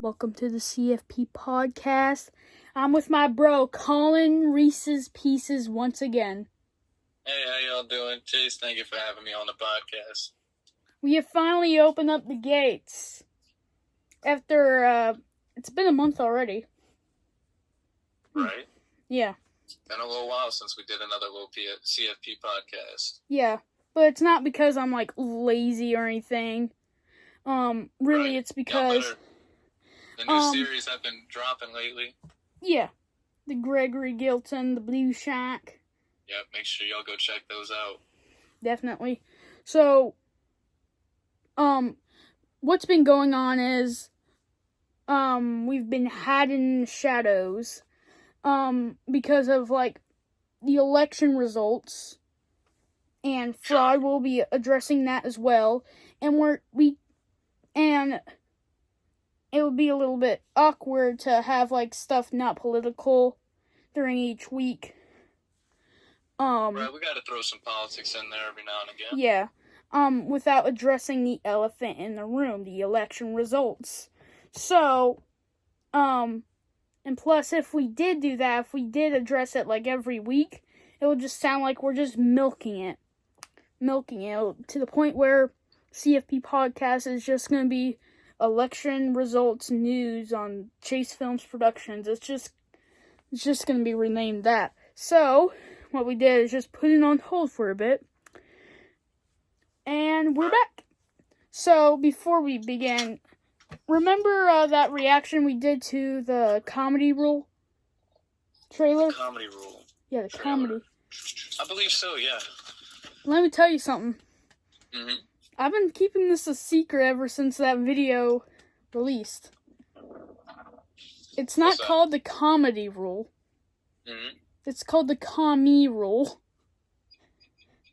Welcome to the CFP podcast. I'm with my bro, Collin Reese's Pieces once again. Hey, how y'all doing? Chase, thank you for having me on the podcast. We have finally opened up the gates. After, it's been a month already. Right? Yeah. It's been a little while since we did another little CFP podcast. Yeah. But it's not because I'm, lazy or anything. Really, right. It's because... The new series have been dropping lately. Yeah. The Gregory Gilton, the Blue Shack. Yep, make sure y'all go check those out. Definitely. So, what's been going on is, we've been hiding in the shadows, because of, the election results, and fraud. Will be addressing that as well, and it would be a little bit awkward to have, stuff not political during each week. Right, we gotta throw some politics in there every now and again. Yeah. Without addressing the elephant in the room, the election results. So, and plus, if we did do that, if we did address it, every week, it would just sound like we're just milking it. To the point where CFP podcast is just going to be election results news on Chase Films Productions. It's just going to be renamed that. So, what we did is just put it on hold for a bit. And we're back. So, before we begin, remember that reaction we did to the Comedy Rule trailer? The Comedy Rule. Yeah, the trailer. Comedy. I believe so, yeah. Let me tell you something. Mm-hmm. I've been keeping this a secret ever since that video released. It's not called the Comedy Rule. Mm-hmm. It's called the Commie Rule.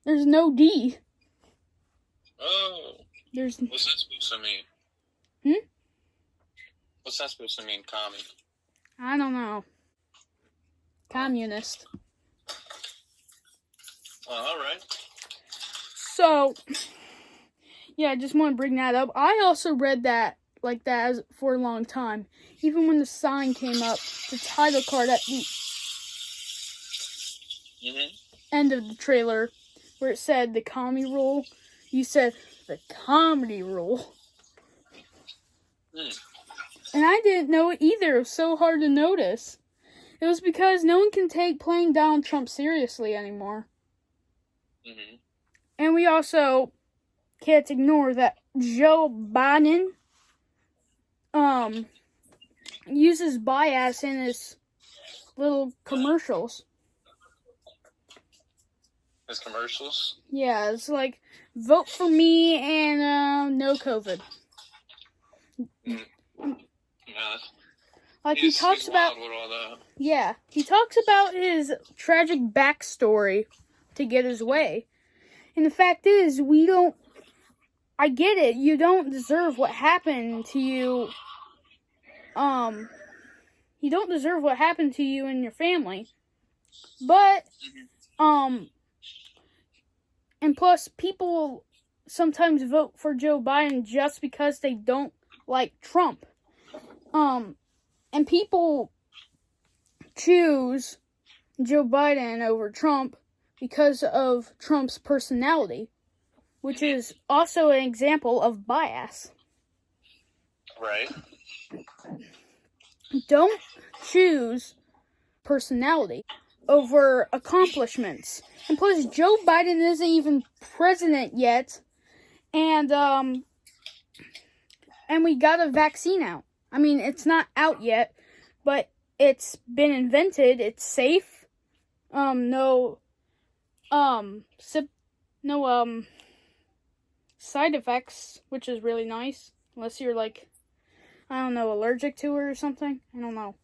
There's no D. Oh. What's that supposed to mean? What's that supposed to mean, commie? I don't know. Communist. Oh, alright. So, yeah, I just want to bring that up. I also read that for a long time. Even when the sign came up, the title card at the end of the trailer, where it said the Commie Rule, you said the Comedy Rule. And I didn't know it either. It was so hard to notice. It was because no one can take playing Donald Trump seriously anymore. Mm-hmm. And we also can't ignore that Joe Biden uses bias in his little commercials. His commercials? Yeah, it's vote for me and no COVID. Yeah. He talks about with all that. Yeah, he talks about his tragic backstory to get his way. And the fact is, I get it, you don't deserve what happened to you. You don't deserve what happened to you and your family. But, and plus, people sometimes vote for Joe Biden just because they don't like Trump. And people choose Joe Biden over Trump because of Trump's personality, which is also an example of bias. Right. Don't choose personality over accomplishments. And plus, Joe Biden isn't even president yet, and we got a vaccine out. I mean, it's not out yet, but it's been invented. It's safe. No side effects, which is really nice. Unless you're allergic to it or something. I don't know.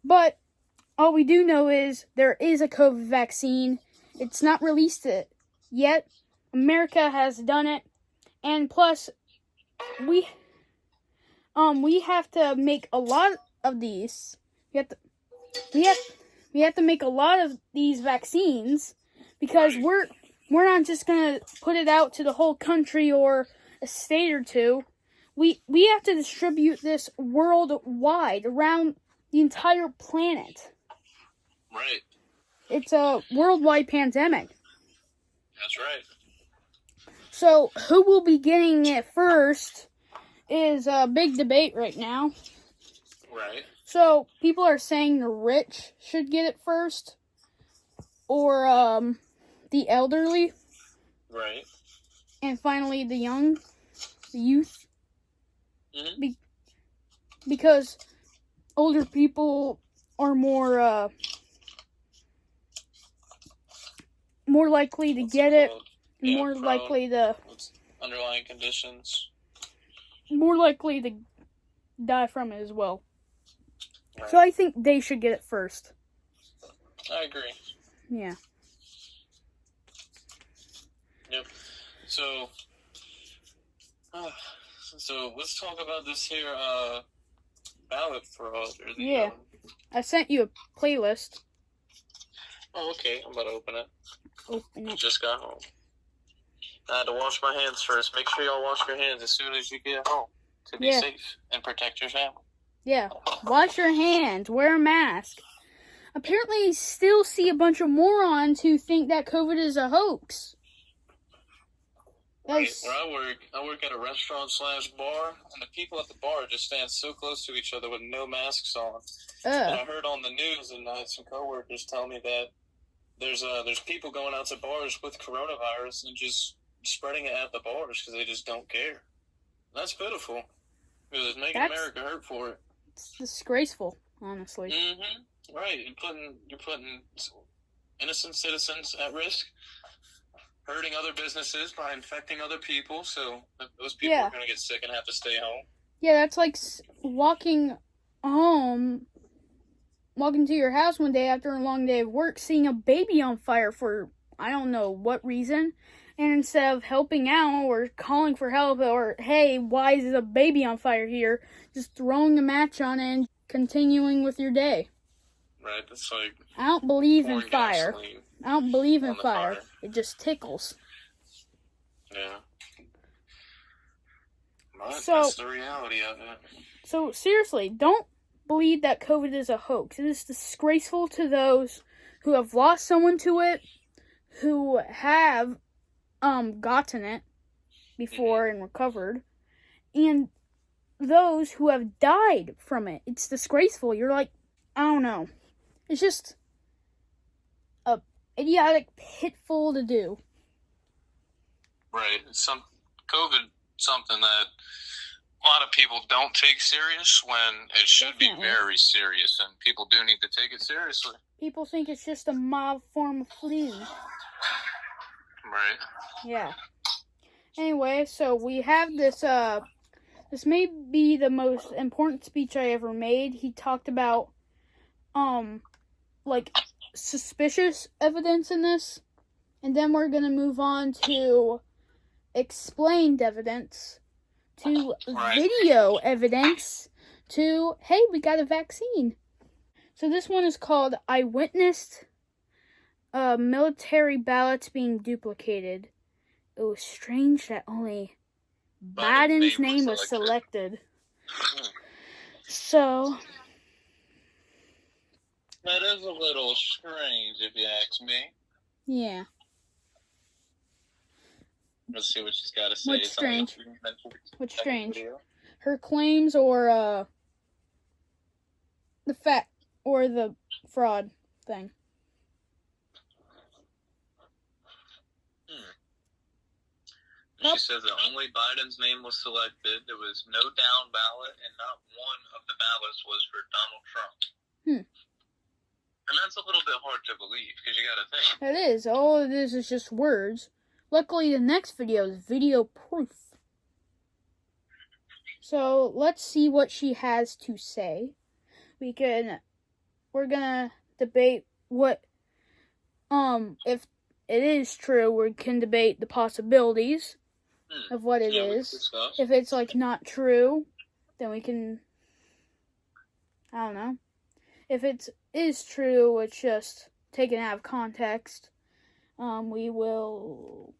But all we do know is there is a COVID vaccine. It's not released yet. America has done it. And plus, we have to make a lot of these. We have to make a lot of these vaccines because we're not just gonna put it out to the whole country or a state or two. we have to distribute this worldwide, around the entire planet. Right. It's a worldwide pandemic. That's right. So, who will be getting it first is a big debate right now. Right. So, people are saying the rich should get it first, or the elderly. Right. And finally, the youth. Mm-hmm. Because older people are more likely to get it, yeah, more likely to underlying conditions, more likely to die from it as well. Right. So I think they should get it first. I agree. Yeah. Yep. So let's talk about this here ballot fraud. Yeah. I sent you a playlist. Oh, okay. I'm about to open it. Open it. Just got home. I had to wash my hands first. Make sure y'all wash your hands as soon as you get home to be safe and protect your family. Yeah. Wash your hands. Wear a mask. Apparently, you still see a bunch of morons who think that COVID is a hoax. Right. Where I work at a restaurant/bar, and the people at the bar just stand so close to each other with no masks on. And I heard on the news, and I had some coworkers tell me that there's people going out to bars with coronavirus and just spreading it at the bars because they just don't care. And that's pitiful, because it's making America hurt for it. It's disgraceful, honestly. Mm-hmm. Right. You're putting innocent citizens at risk, hurting other businesses by infecting other people, so those people are going to get sick and have to stay home. Yeah, that's like walking to your house one day after a long day of work, seeing a baby on fire for I don't know what reason, and instead of helping out or calling for help or, hey, why is a baby on fire here, just throwing a match on it and continuing with your day. Right, that's like... I don't believe in fire. I don't believe in fire. It just tickles. Yeah. But that's the reality of it. So, seriously, don't believe that COVID is a hoax. It is disgraceful to those who have lost someone to it, who have gotten it before and recovered, and those who have died from it. It's disgraceful. You're like, I don't know. It's just a idiotic pitfall to do. Right. COVID, something that a lot of people don't take serious when it should be very serious, and people do need to take it seriously. People think it's just a mild form of flu. Right. Yeah. Anyway, so we have this, this may be the most important speech I ever made. He talked about, like, suspicious evidence in this. And then we're gonna move on to explained evidence, to video evidence, to, hey, we got a vaccine. So this one is called I Witnessed Military Ballots Being Duplicated. It was strange that only Biden's name was selected. So... that is a little strange, if you ask me. Yeah. Let's see what she's got to say. What's strange? What's strange? Her claims or the fact or the fraud thing? She says that only Biden's name was selected. There was no down ballot, and not one of the ballots was for Donald Trump. And that's a little bit hard to believe, because you got to think. It is. All it is just words. Luckily, the next video is video proof. So, let's see what she has to say. We're gonna debate what, if it is true, we can debate the possibilities of what it is. If it's, like, not true, then we can, I don't know. If it is true, it's just taken out of context, we will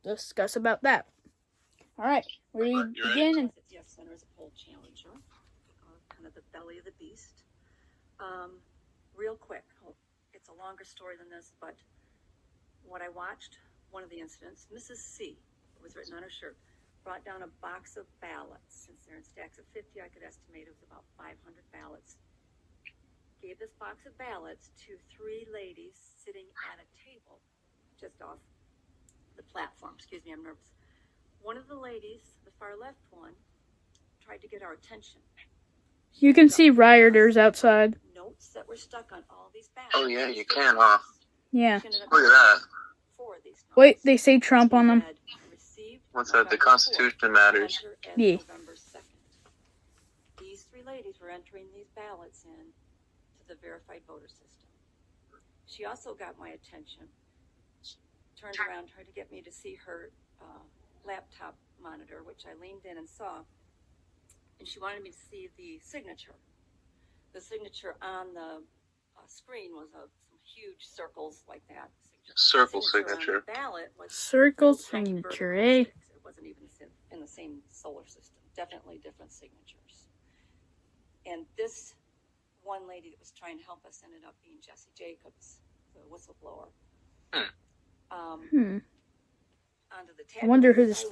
discuss about that. All right, we begin. And Yes, Center is a poll challenger, kind of the belly of the beast. Real quick, it's a longer story than this, but what I watched, one of the incidents, Mrs. C, it was written on her shirt, brought down a box of ballots. Since they're in stacks of 50, I could estimate it was about 500 ballots. Gave this box of ballots to 3 ladies sitting at a table just off the platform. Excuse me, I'm nervous. One of the ladies, the far left one, tried to get our attention. You can see rioters outside. Notes that were stuck on all these ballots. Oh, yeah, you can, huh? Yeah. Look at that. Wait, they say Trump on them. What's that? The Constitution matters. Yeah. November 2nd. These 3 ladies were entering these ballots in to the verified voter system. She also got my attention, turned around, tried to get me to see her laptop monitor, which I leaned in and saw, and she wanted me to see the signature. The signature on the screen was some huge circles like that. Circle signature. Ballot was Circle signature, eh? It wasn't even in the same solar system. Definitely different signatures. And this one lady that was trying to help us ended up being Jesse Jacobs, the whistleblower. I wonder who this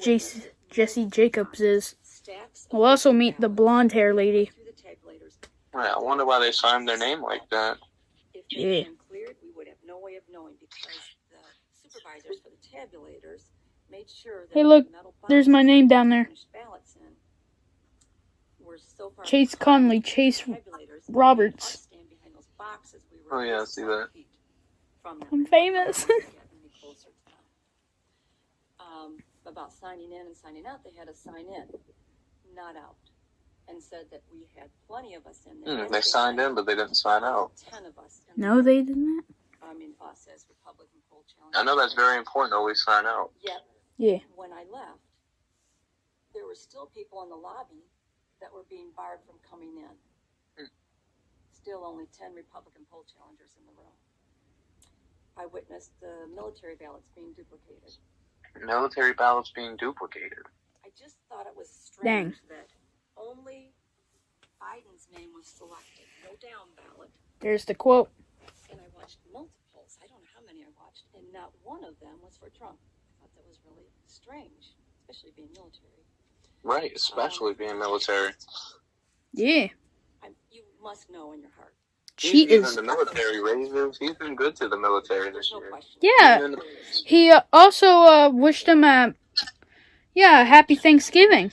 Jesse Jacobs is. We'll also meet the blonde hair lady. Right, I wonder why they signed their name like that. Yeah. Cleared, we would have no way of knowing because the supervisors for the tabulators made sure that Hey, look, the metal there's my name down there. Ballots in were so far Chase Conley, Chase Roberts. Oh yeah, I see that. I'm famous. About signing in and signing out, they had us sign in, not out, and said that we had plenty of us in there. They signed in, but they didn't sign out. 10 of us. No, they didn't. I mean, us as Republican poll challenge. I know that's very important to always sign out. Yet, yeah. When I left, there were still people in the lobby that were being barred from coming in. Still only 10 Republican poll challengers in the room. I witnessed the military ballots being duplicated. Military ballots being duplicated. I just thought it was strange that only Biden's name was selected, no down ballot. There's the quote. And I watched multiples. I don't know how many I watched, and not one of them was for Trump. I thought that was really strange, especially being military. Right, especially being military. Yeah. You must know in your heart. She He's is. the military raises. He's been good to the military this year. Yeah. He also wished him a happy Thanksgiving.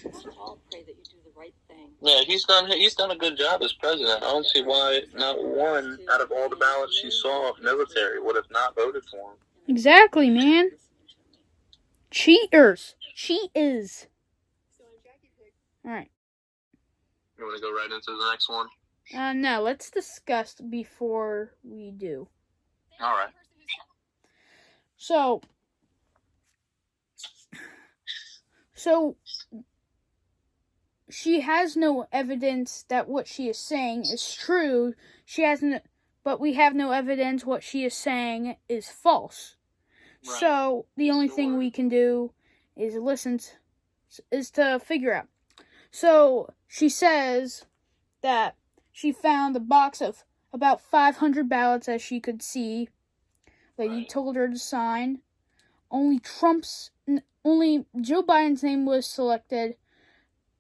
Yeah, he's done a good job as president. I don't see why not one out of all the ballots she saw of military would have not voted for him. Exactly, man. Cheaters. She is. All right. You want to go right into the next one? No, let's discuss before we do. All right. So she has no evidence that what she is saying is true. But we have no evidence what she is saying is false. Right. So the only thing we can do is is to figure out. So she says that she found a box of about 500 ballots as she could see. Lady told her to sign. Only Joe Biden's name was selected.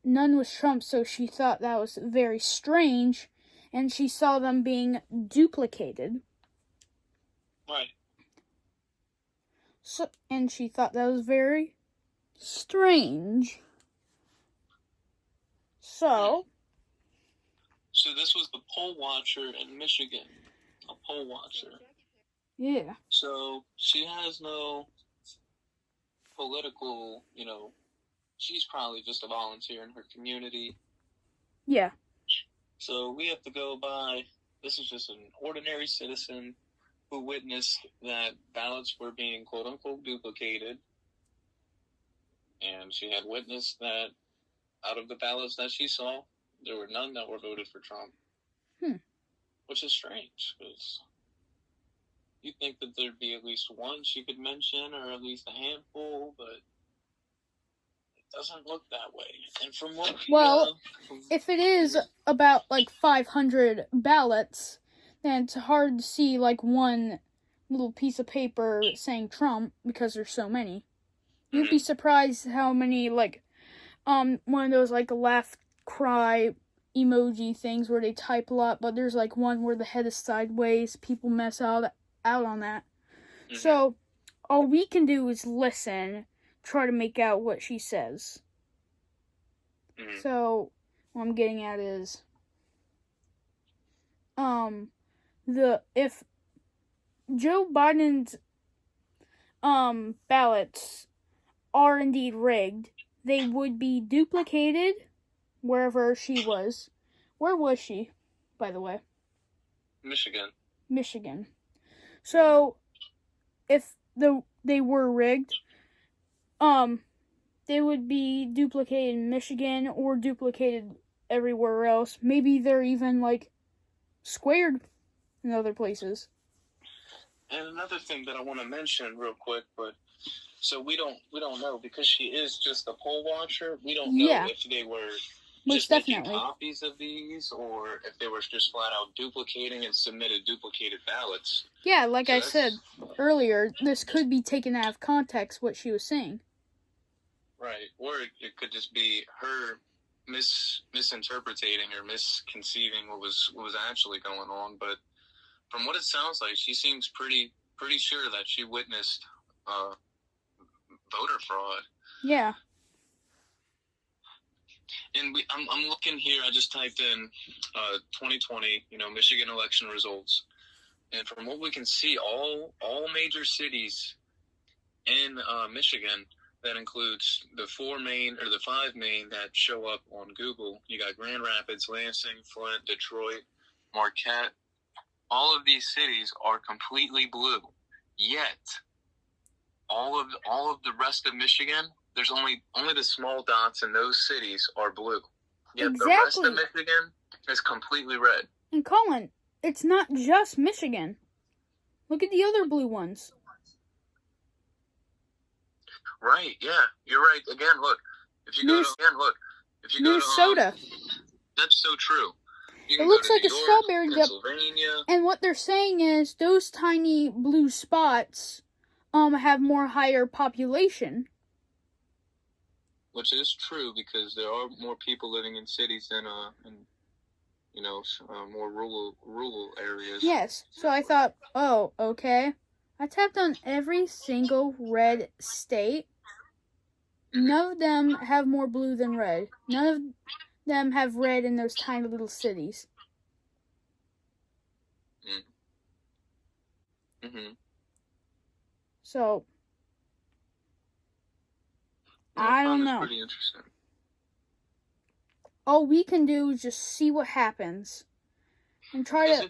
None was Trump, so she thought that was very strange. And she saw them being duplicated. Right. And she thought that was very strange. So this was the poll watcher in Michigan. A poll watcher. Yeah. So she has no political, she's probably just a volunteer in her community. Yeah. So we have to go by, this is just an ordinary citizen who witnessed that ballots were being quote-unquote duplicated. And she had witnessed that out of the ballots that she saw, there were none that were voted for Trump. Which is strange, because you think that there'd be at least one she could mention, or at least a handful, but doesn't look that way. And from what if it is about like 500 ballots, then it's hard to see like one little piece of paper saying Trump because there's so many. You'd be surprised how many like one of those like left cry emoji things where they type a lot, but there's like one where the head is sideways. People mess out on that. So all we can do is listen, try to make out what she says. So what I'm getting at is if Joe Biden's ballots are indeed rigged, they would be duplicated wherever she was. Where was she, by the way? Michigan. So if they were rigged, they would be duplicated in Michigan or duplicated everywhere else. Maybe they're even like squared in other places. And another thing that I want to mention real quick, but so we don't know because she is just a poll watcher. We don't know if they were just making copies of these or if they were just flat out duplicating and submitted duplicated ballots. Yeah, like I said earlier, this could be taken out of context what she was saying. Right, or it could just be her misinterpreting or misconceiving what was actually going on. But from what it sounds like, she seems pretty sure that she witnessed voter fraud. Yeah. And I'm looking here. I just typed in 2020, Michigan election results, and from what we can see, all major cities in Michigan. That includes the 5 main that show up on Google. You got Grand Rapids, Lansing, Flint, Detroit, Marquette. All of these cities are completely blue. Yet, all of the rest of Michigan, there's only the small dots in those cities are blue. Yet the rest of Michigan is completely red. And Collin, it's not just Michigan. Look at the other blue ones. Right, yeah, you're right. Again, look. If you go to Minnesota. That's so true. It looks like a strawberry. Pennsylvania. And what they're saying is those tiny blue spots have more higher population. Which is true because there are more people living in cities than more rural areas. Yes. So I thought, oh, okay. I tapped on every single red state. None of them have more blue than red. None of them have red in those tiny little cities. So, I don't know. Pretty interesting. All we can do is just see what happens and try to.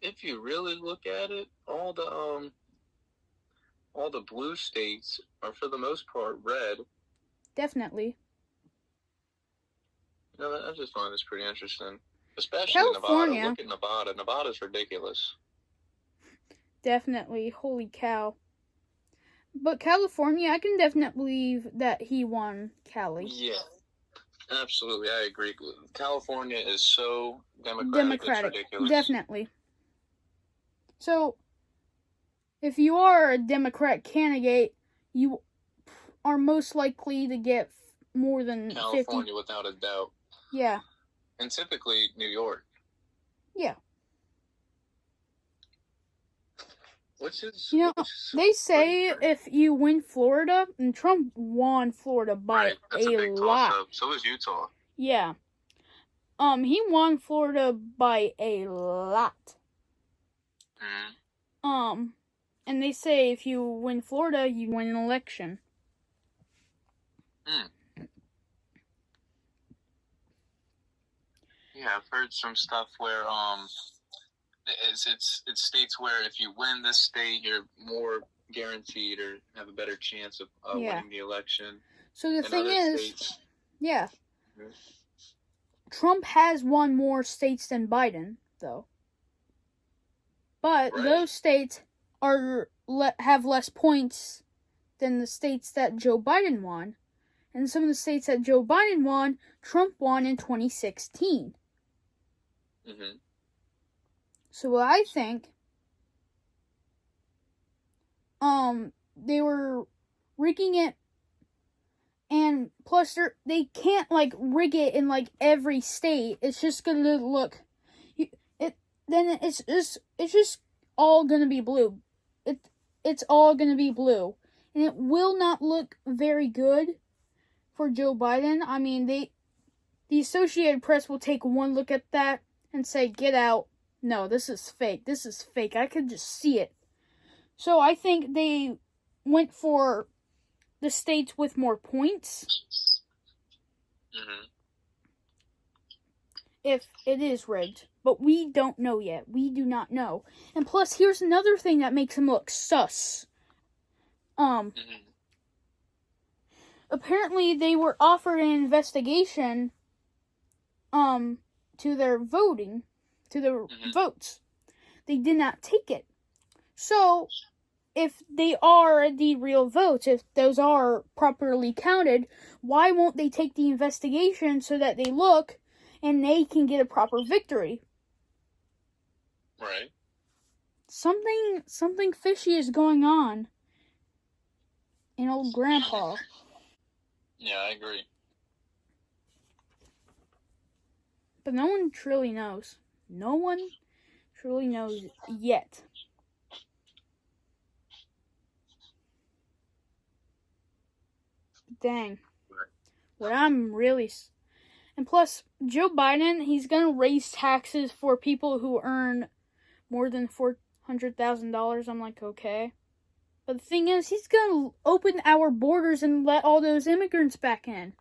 If you really look at it, all the blue states are for the most part red. Definitely. I just find this pretty interesting, especially California. Nevada. Look at Nevada. Nevada's ridiculous. Definitely, holy cow. But California, I can definitely believe that he won Cali. Yeah, absolutely, I agree. California is so democratic. It's ridiculous. Definitely. So, if you are a Democrat candidate, you are most likely to get more than California, without a doubt. Yeah. And typically New York. Yeah. They say if you win Florida, and Trump won Florida by That's a big lot. Toss-up. So is Utah. Yeah. He won Florida by a lot. And they say if you win Florida, you win an election. Yeah, I've heard some stuff where it's states where if you win this state, you're more guaranteed or have a better chance of winning the election. So the thing is, Trump has won more states than Biden, though. But those states have less points than the states that Joe Biden won. And some of the states that Joe Biden won, Trump won in 2016. Mm-hmm. So what I think, they were rigging it, and plus they can't like rig it in like every state. It's just gonna look, it's just all gonna be blue. It's all gonna be blue, and it will not look very good for Joe Biden. I mean, the Associated Press will take one look at that and say, "Get out." No, this is fake. This is fake. I could just see it. So I think they went for the states with more points. Mm-hmm. If it is rigged. But we don't know yet. We do not know. And plus, here's another thing that makes him look sus. Mm-hmm. Apparently they were offered an investigation, to their voting, to their votes. They did not take it. So, if they are the real votes, if those are properly counted, why won't they take the investigation so that they look and they can get a proper victory? Right. Something fishy is going on in old grandpa. Yeah, I agree. But no one truly knows. No one truly knows yet. Dang. What I'm really... And plus, Joe Biden, he's going to raise taxes for people who earn more than $400,000. I'm like, okay. But the thing is, he's going to open our borders and let all those immigrants back in.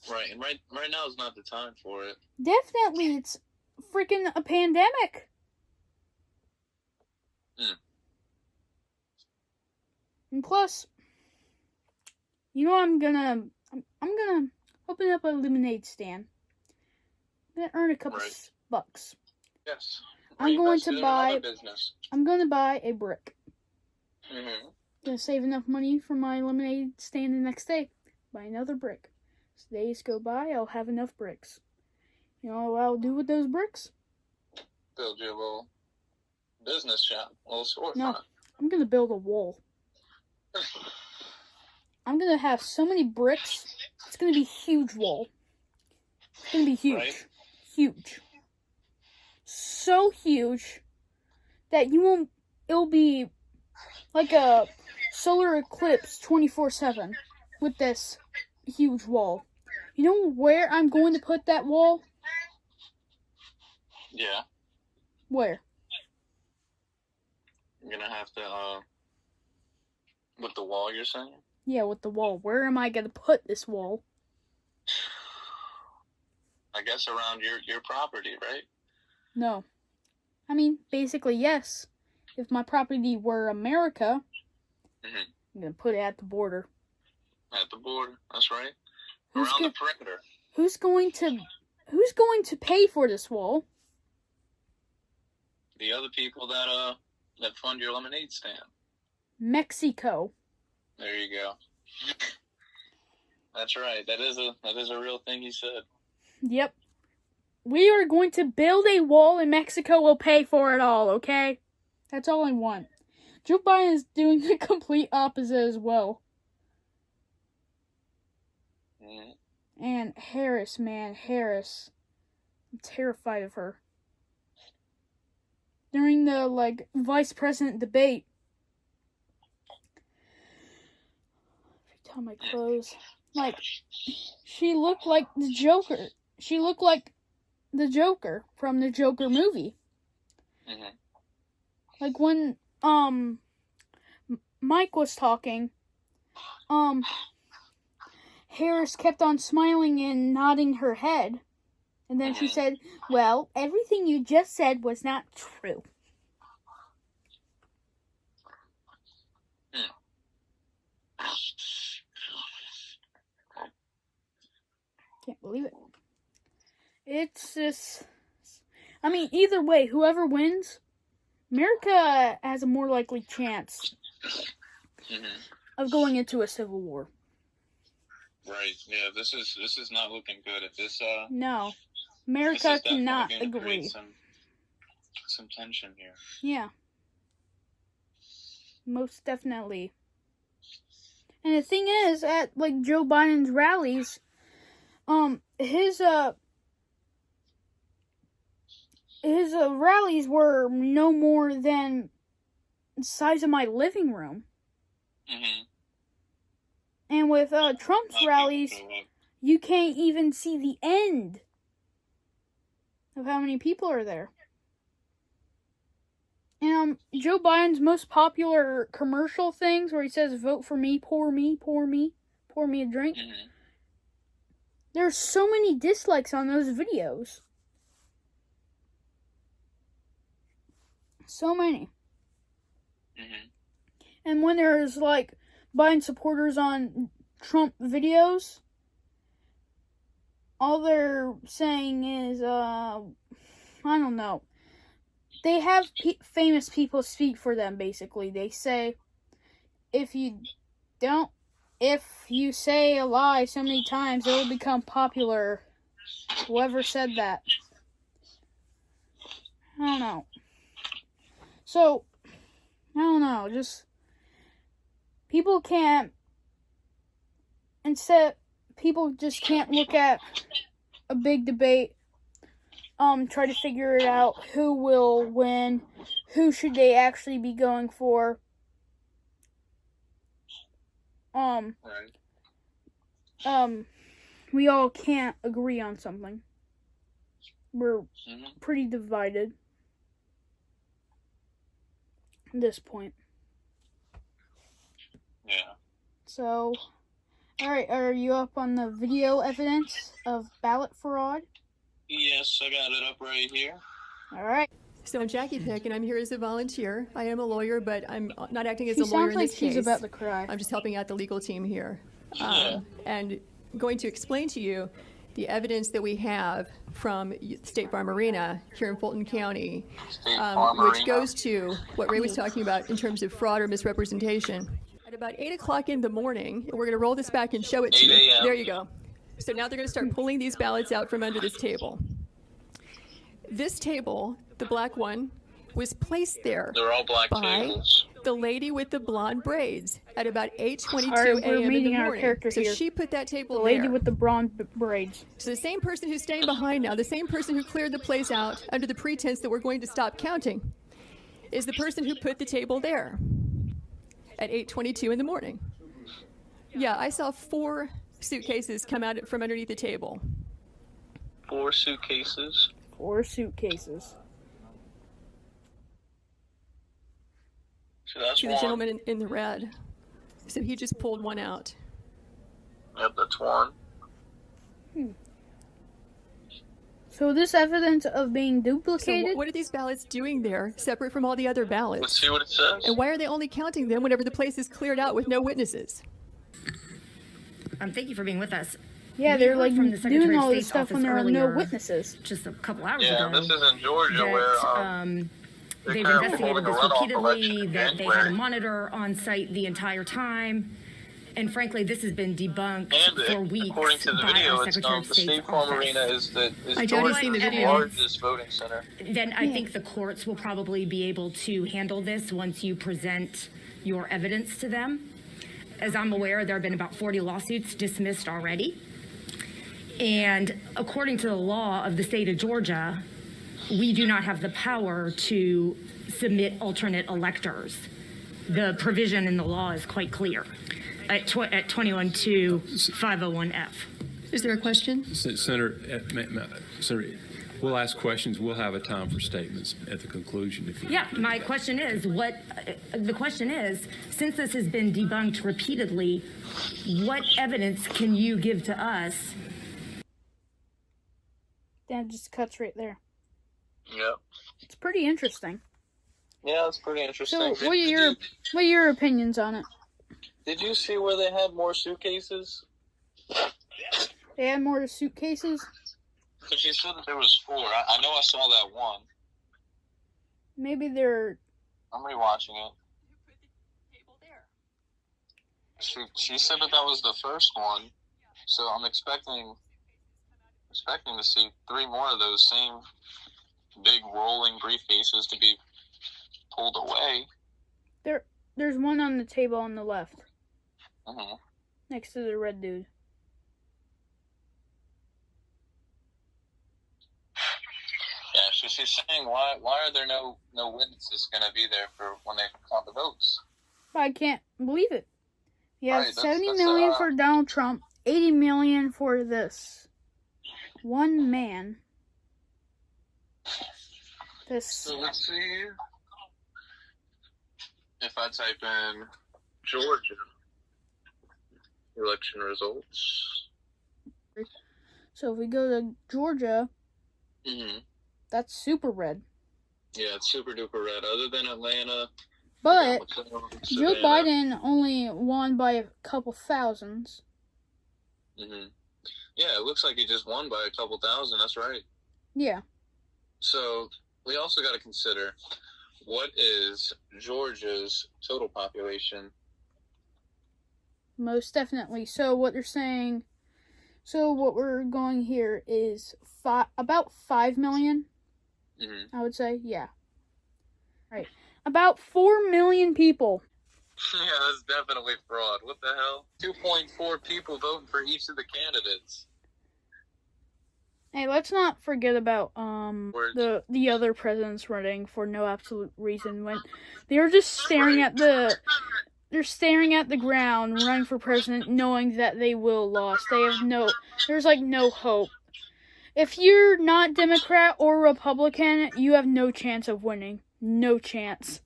Right, and right now is not the time for it. Definitely, it's freaking a pandemic. And plus, you know, I'm gonna open up a lemonade stand. I'm gonna earn a couple bucks. Yes. I'm going to buy a brick. Mm-hmm. Gonna save enough money for my lemonade stand the next day. Buy another brick. As days go by, I'll have enough bricks. You know what I'll do with those bricks? Build you a little business shop, a little storefront. No, I'm gonna build a wall. I'm gonna have so many bricks. It's gonna be a huge wall. It's gonna be huge. Right. Huge. So huge that you won't... It'll be like a solar eclipse 24/7 with this huge wall. You know where I'm going to put that wall? Yeah. Where? You're gonna have to, with the wall, you're saying? Yeah, with the wall. Where am I gonna put this wall? I guess around your property, right? No. I mean, basically, yes. If my property were America, I'm gonna put it at the border. At the border, that's right. Around the perimeter. Who's going to pay for this wall? The other people that fund your lemonade stand. Mexico. There you go. That's right. That is a real thing he said. Yep. We are going to build a wall and Mexico will pay for it all, okay? That's all I want. Joe Biden is doing the complete opposite as well. Mm-hmm. And Harris, man, Harris. I'm terrified of her. During the, vice president debate. Every time I close. She looked like the Joker. She looked like the Joker from the Joker movie. Mm-hmm. Like when, Mike was talking, Harris kept on smiling and nodding her head. And then she said, well, everything you just said was not true. Can't believe it. It's just... I mean, either way, whoever wins, America has a more likely chance of going into a civil war. Right. Yeah. This is not looking good. If this No, America cannot agree. Some tension here. Yeah, most definitely. And the thing is, at like Joe Biden's rallies, his rallies were no more than the size of my living room. Mm-hmm. And with Trump's rallies, you can't even see the end of how many people are there. And Joe Biden's most popular commercial things where he says, "Vote for me, pour me, pour me, pour me a drink." Mm-hmm. There's so many dislikes on those videos. So many. Mm-hmm. And when there's like Biden supporters on Trump videos, all they're saying is, I don't know. They have famous people speak for them, basically. They say, if you say a lie so many times, it will become popular. Whoever said that. I don't know. So, I don't know, just, people just can't look at a big debate, try to figure it out, who will win, who should they actually be going for. We all can't agree on something. We're pretty divided at this point. Yeah. So, alright, are you up on the video evidence of ballot fraud? Yes, I got it up right here. Alright. So I'm Jackie Pick, and I'm here as a volunteer. I am a lawyer, but I'm not acting as a lawyer in this case. She sounds like she's about to cry. I'm just helping out the legal team here. Yeah. And going to explain to you the evidence that we have from State Farm Arena here in Fulton County, which goes to what Ray was talking about in terms of fraud or misrepresentation. At about 8 o'clock in the morning, we're going to roll this back and show it to you. There you go. So now they're going to start pulling these ballots out from under this table. This table, the black one, was placed there They're all black by tables. the lady with the blonde braids at about 8:22 Alright, we're a.m. in the meeting our morning. character So here. she put that table The lady there. with the blonde braids. So the same person who's staying behind now, the same person who cleared the place out under the pretense that we're going to stop counting, is the person who put the table there at 8:22 in the morning. Yeah, I saw 4 suitcases come out from underneath the table. 4 suitcases. 4 suitcases. So that's To the one. gentleman in the red. So he just pulled one out. Yep, that's one. So this evidence of being So duplicated? what are these ballots doing there, separate from all the other ballots? Let's see what it says. And why are they only counting them whenever the place is cleared out with no witnesses? Thank you for being with us. Yeah, We they're heard like from the Secretary doing of all this State's stuff when office there are no earlier, witnesses. just a couple hours Yeah, ago. this is in Georgia that, where they've kind of investigated holding a this runoff election repeatedly, in that they had a January. monitor on site the entire time. And frankly, this has been debunked for And weeks according to the by video, our it's Secretary of the State's State Farm office. Arena is I already seen the Georgia's video. largest voting center. Then I think the courts will probably be able to handle this once you present your evidence to them. As I'm aware, there have been about 40 lawsuits dismissed already. And according to the law of the state of Georgia, we do not have the power to submit alternate electors. The provision in the law is quite clear at 21-501F. Is there a question? Senator, we'll ask questions. We'll have a time for statements at the conclusion. If you Yeah, my question is, since this has been debunked repeatedly, what evidence can you give to us? That just cuts right there. Yep. It's pretty interesting. Yeah, that's pretty interesting. So, what are your opinions on it? Did you see where they had more suitcases? They had more suitcases? Because you said that there was 4. I know I saw that one. Maybe they're... I'm rewatching it. She said that was the first one. So I'm expecting to see 3 more of those same big rolling briefcases to be pulled away. There's one on the table on the left. Mm-hmm. Next to the red dude. Yeah, so she's saying, why are there no witnesses going to be there for when they count the votes? I can't believe it. You have Right, 70 million for Donald Trump, 80 million for this one man. So let's see if I type in Georgia election results. So if we go to Georgia, that's super red. Yeah, it's super duper red. Other than Atlanta, but Joe Biden only won by a couple thousands. Yeah, it looks like he just won by a couple thousand. That's right. Yeah. So we also got to consider, what is Georgia's total population? Most definitely. So what they're saying, what we're going here is about 5 million. I would say, yeah. Right. About 4 million people. Yeah, that's definitely fraud. What the hell? 2.4 people voting for each of the candidates. Hey, let's not forget about the other presidents running for no absolute reason when they're just staring at the ground, running for president, knowing that they will lose. There's no hope. If you're not Democrat or Republican, you have no chance of winning. No chance.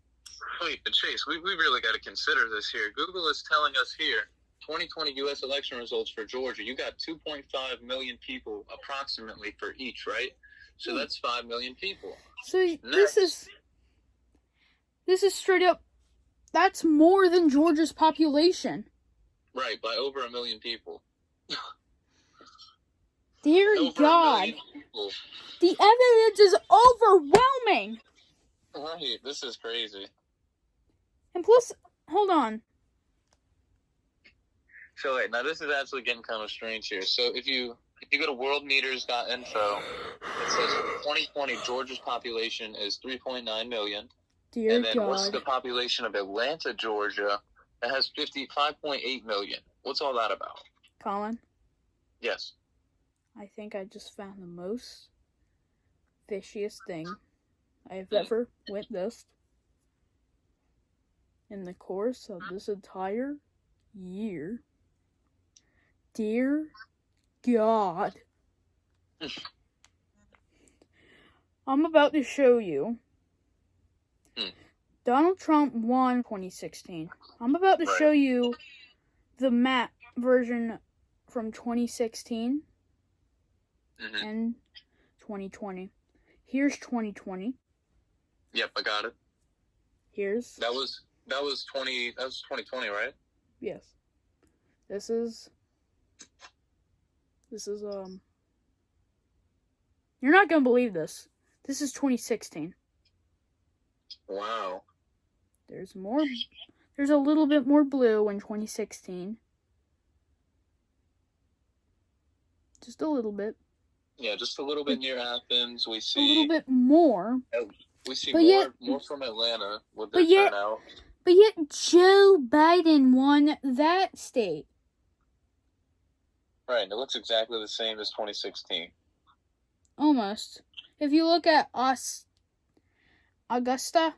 Wait, but Chase, we really got to consider this here. Google is telling us here, 2020 U.S. election results for Georgia. You got 2.5 million people approximately for each, right? So that's 5 million people. So this is straight up. That's more than Georgia's population. Right, by over 1 million people. Dear God, the evidence is overwhelming. Right, this is crazy. And plus, hold on. So wait, now this is actually getting kind of strange here. So if you go to worldmeters.info, it says 2020 Georgia's population is 3.9 million. Dear and then God. What's the population of Atlanta, Georgia? That has 55.8 million. What's all that about? Collin? Yes. I think I just found the most fishiest thing I've ever witnessed in the course of this entire year. Dear God. I'm about to show you. Donald Trump won 2016. I'm about to show you the map version from 2016 and 2020. Here's 2020. Yep, I got it. Here's that was 2020, right? Yes. This is you're not gonna believe this. This is 2016. Wow. There's a little bit more blue in 2016. Just a little bit. Yeah, just a little bit near Athens. We see a little bit more. We see more from Atlanta with their turnout. But yet Joe Biden won that state. Right, it looks exactly the same as 2016. Almost. If you look at Augusta,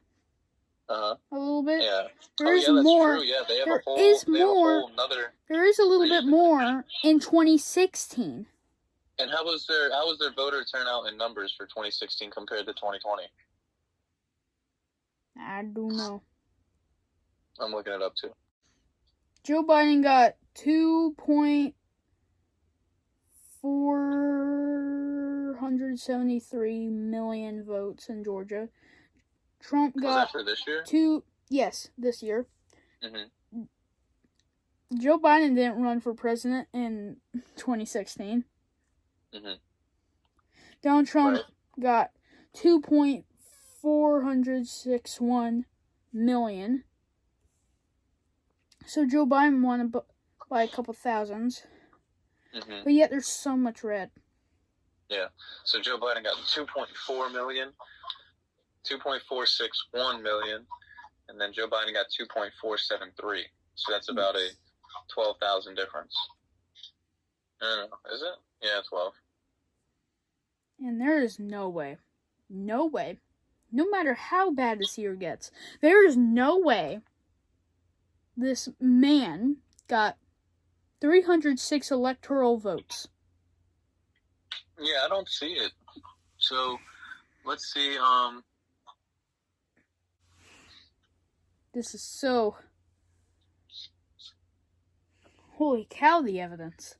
a little bit. Yeah. There is that's more. True. Yeah, they have There a whole. is they have more. a whole another There is a little region. bit more in 2016. And how was their voter turnout in numbers for 2016 compared to 2020? I don't know. I'm looking it up too. Joe Biden got 2.473 million votes in Georgia. Trump got Was that for this year? this year. Mm-hmm. Joe Biden didn't run for president in 2016. Mm-hmm. Donald Trump got 2.461 million. So Joe Biden won by a couple thousands. Mm-hmm. But yet there's so much red. Yeah. So Joe Biden got 2.4 million, 2.461 million, and then Joe Biden got 2.473. So that's about a 12,000 difference. I don't know. Is it? Yeah, 12. And there is no way, no matter how bad this year gets, there is no way this man got 306 electoral votes. Yeah, I don't see it. So, let's see, This is so... Holy cow, the evidence.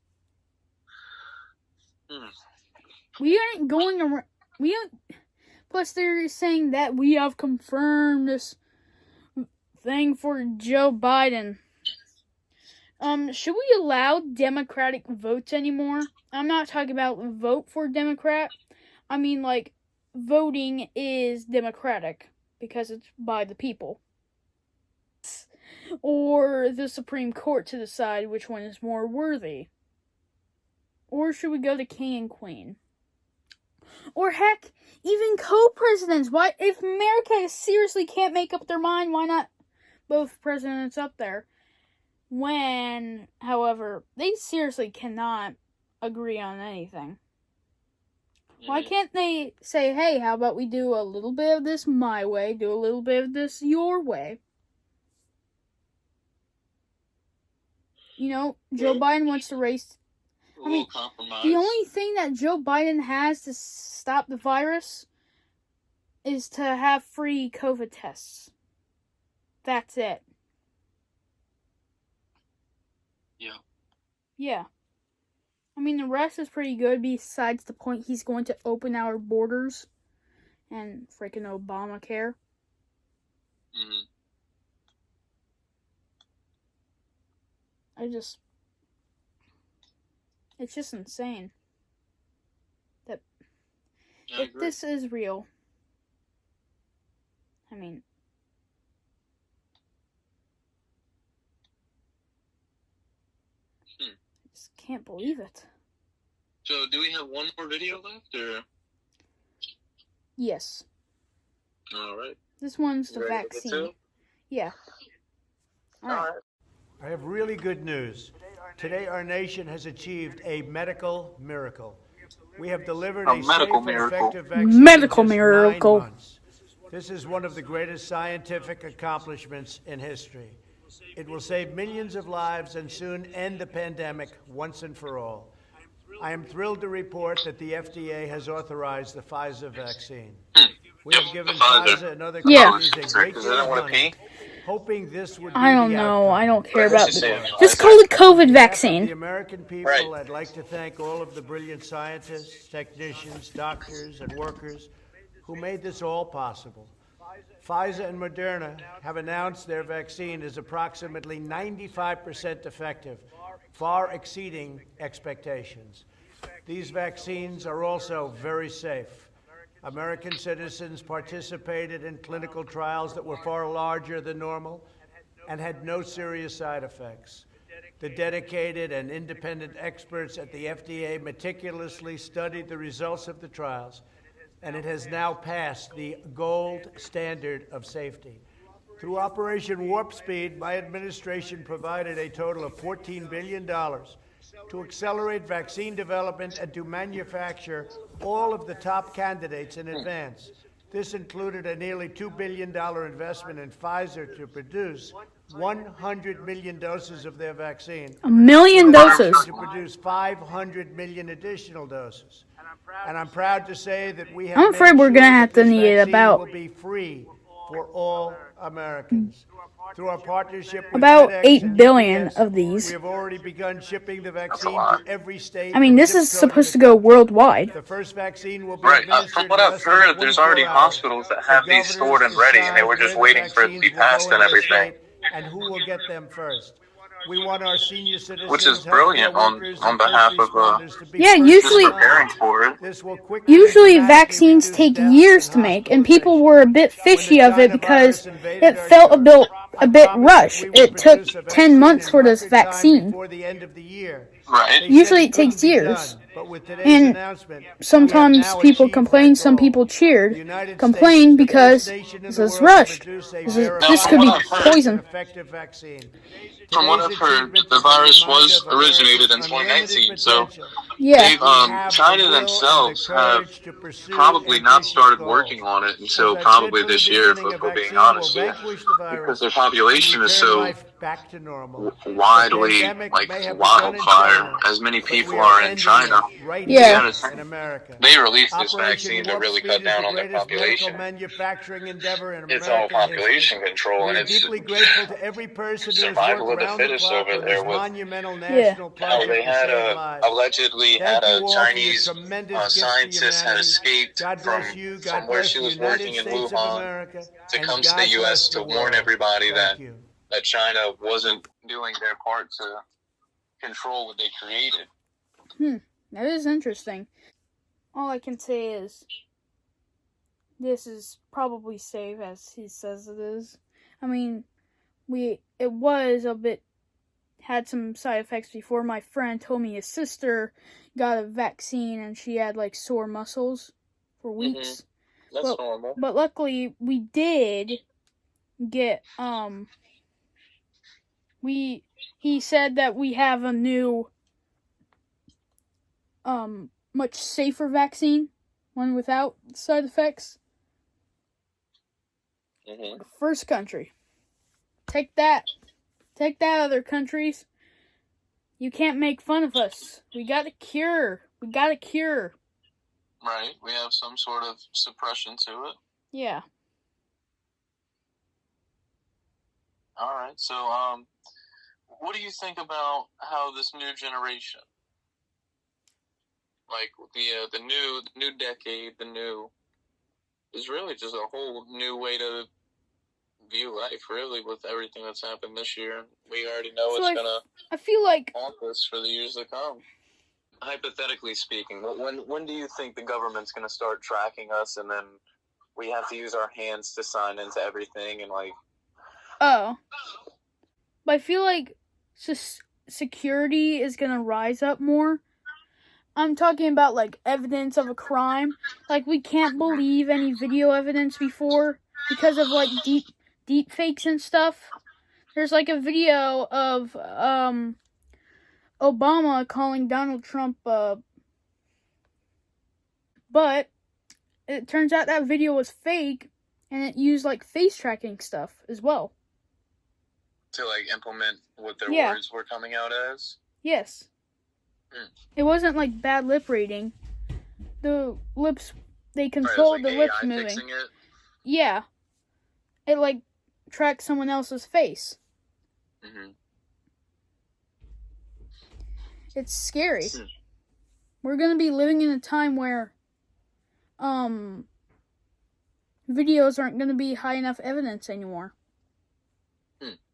We aren't going around... Plus, they're saying that we have confirmed this thing for Joe Biden. Should we allow Democratic votes anymore? I'm not talking about vote for Democrat. I mean, like, voting is democratic because it's by the people. Or the Supreme Court to decide which one is more worthy. Or should we go to king and queen? Or heck, even co-presidents. Why, if America seriously can't make up their mind, why not both presidents up there? When, however, they seriously cannot agree on anything. Why can't they say, hey, how about we do a little bit of this my way, do a little bit of this your way? You know, Joe Biden wants to raise... I mean, the only thing that Joe Biden has to stop the virus is to have free COVID tests. That's it. Yeah. Yeah. I mean, the rest is pretty good besides the point he's going to open our borders and freaking Obamacare. Mm-hmm. It's just insane that if this is real, I mean, I just can't believe it. So, do we have one more video left, or? Yes. All right. This one's the vaccine. Yeah. All right. I have really good news. Today, our nation has achieved a medical miracle. We have delivered a safe and effective vaccine Medical in just miracle. 9 months. This is one of the greatest scientific accomplishments in history. It will save millions of lives and soon end the pandemic once and for all. I am thrilled to report that the FDA has authorized the Pfizer vaccine. We have given Pfizer and other companies a great deal of money, hoping this would be I don't the know. outcome. I don't care about Just this. Just call it COVID vaccine. The American people, I'd like to thank all of the brilliant scientists, technicians, doctors, and workers who made this all possible. Pfizer and Moderna have announced their vaccine is approximately 95% effective, far exceeding expectations. These vaccines are also very safe. American citizens participated in clinical trials that were far larger than normal and had no serious side effects. The dedicated and independent experts at the FDA meticulously studied the results of the trials, and it has now passed the gold standard of safety. Through Operation Warp Speed, my administration provided a total of $14 billion to accelerate vaccine development and to manufacture all of the top candidates in advance. This included a nearly $2 billion investment in Pfizer to produce 100 million doses of their vaccine. 1 million doses. To produce 500 million additional doses. And I'm proud to say that we have I'm afraid we're gonna have to need about will be free for all Americans. Through our partnership with about FedEx 8 and billion UPS, of these. we have already begun shipping the vaccine to every state. I mean, this is supposed to go worldwide. The first vaccine will be Right. administered From what in I've less than heard, there's 24 already hours. hospitals that have The these stored and governors ready, and they were decide just where the waiting for it to be vaccines will passed go and in their everything. state and who will get them first. We want our senior citizens, Which is healthcare brilliant on workers, on and behalf first of responders to be Yeah, first usually- just preparing for it. This will quickly Usually and vaccines dramatically take reduce deaths years and to make, and people were a bit hospitalizations. fishy When of the it China because virus invaded it our felt a shores, a bit rushed. It took 10 months for this vaccine. Before the end of the year. Right. Usually it takes years. And sometimes people complain, some people cheered. Complain because this is rushed. This could be poison. From what I've heard, the virus was originated in 2019, so Yeah. China themselves have probably not started working on it until probably this year, if we're being honest, because their population is so widely, like, wildfire, as many people are in China. Yeah. They released this vaccine to really cut down on their population. It's all population control, and it's survival of the fittest over there with how they had allegedly had a Chinese scientist had escaped from where she was working in Wuhan to come to the U.S. to warn everybody that China wasn't doing their part to control what they created. That is interesting. All I can say is this is probably safe, as he says it is. I mean, it was a bit, had some side effects before. My friend told me his sister got a vaccine and she had like sore muscles for weeks. That's normal. But luckily we did get he said that we have a new much safer vaccine, one without side effects. The first country. Take that, other countries. You can't make fun of us. We got a cure. Right, we have some sort of suppression to it. Yeah. All right, so what do you think about how this new generation, like the new decade, is really just a whole new way to view life, really, with everything that's happened this year. We already know it's gonna. I feel like haunt us for the years to come. Hypothetically speaking, when do you think the government's gonna start tracking us, and then we have to use our hands to sign into everything, and like? Oh, but I feel like security is gonna rise up more. I'm talking about like evidence of a crime. Like we can't believe any video evidence before because of like deepfakes and stuff. There's like a video of Obama calling Donald Trump but it turns out that video was fake and it used like face tracking stuff as well. To like implement what their words were coming out as? Yes. It wasn't like bad lip reading. The lips, they controlled the lips AI moving. Fixing it? Yeah. It like tracked someone else's face. It's scary. We're gonna be living in a time where videos aren't gonna be high enough evidence anymore.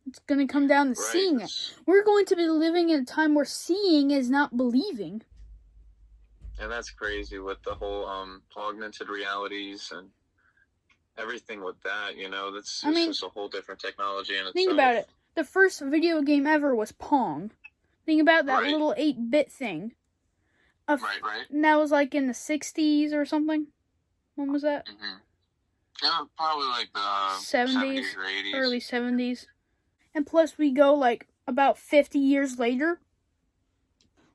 It's gonna come down to seeing it. We're going to be living in a time where seeing is not believing. And that's crazy with the whole augmented realities and everything with that, you know, that's just a whole different technology in itself. Think about it. The first video game ever was Pong. Think about that little 8-bit thing. Right. And that was like in the 60s or something. When was that? Yeah, probably like the 70s or 80s. Early 70s. And plus we go like about 50 years later.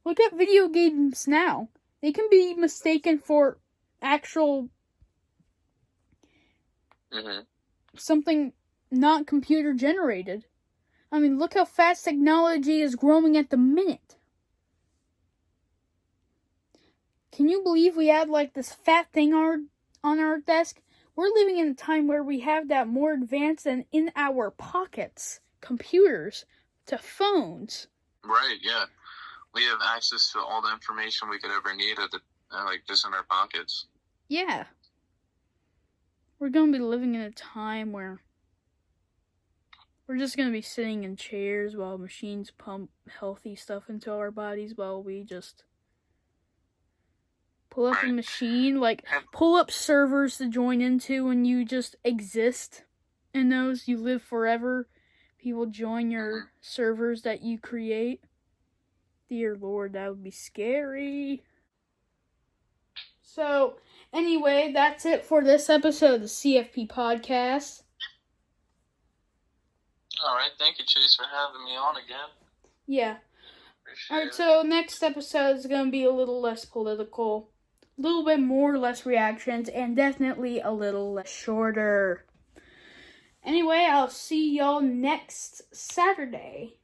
Look at video games now. They can be mistaken for actual something not computer generated. I mean, look how fast technology is growing at the minute. Can you believe we had like this fat thing on our desk? We're living in a time where we have that more advanced than in our pockets. Computers to phones. Right, yeah. We have access to all the information we could ever need like just in our pockets. Yeah. We're going to be living in a time where we're just going to be sitting in chairs while machines pump healthy stuff into our bodies while we just pull up a machine, like pull up servers to join into and you just exist in those. You live forever people join your servers that you create. Dear Lord, that would be scary. So, anyway, that's it for this episode of the CFP podcast. Alright, thank you, Chase, for having me on again. Yeah. Appreciate Alright, it. so next episode is going to be a little less political, a little bit more less reactions, and definitely a little less shorter. Anyway, I'll see y'all next Saturday.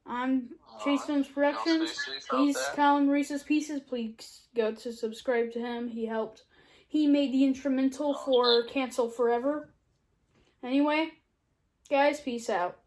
I'm Chase Films Productions. He's Collin Reese's Pieces. Please go to subscribe to him. He made the instrumental for Cancel Forever. Anyway, guys, peace out.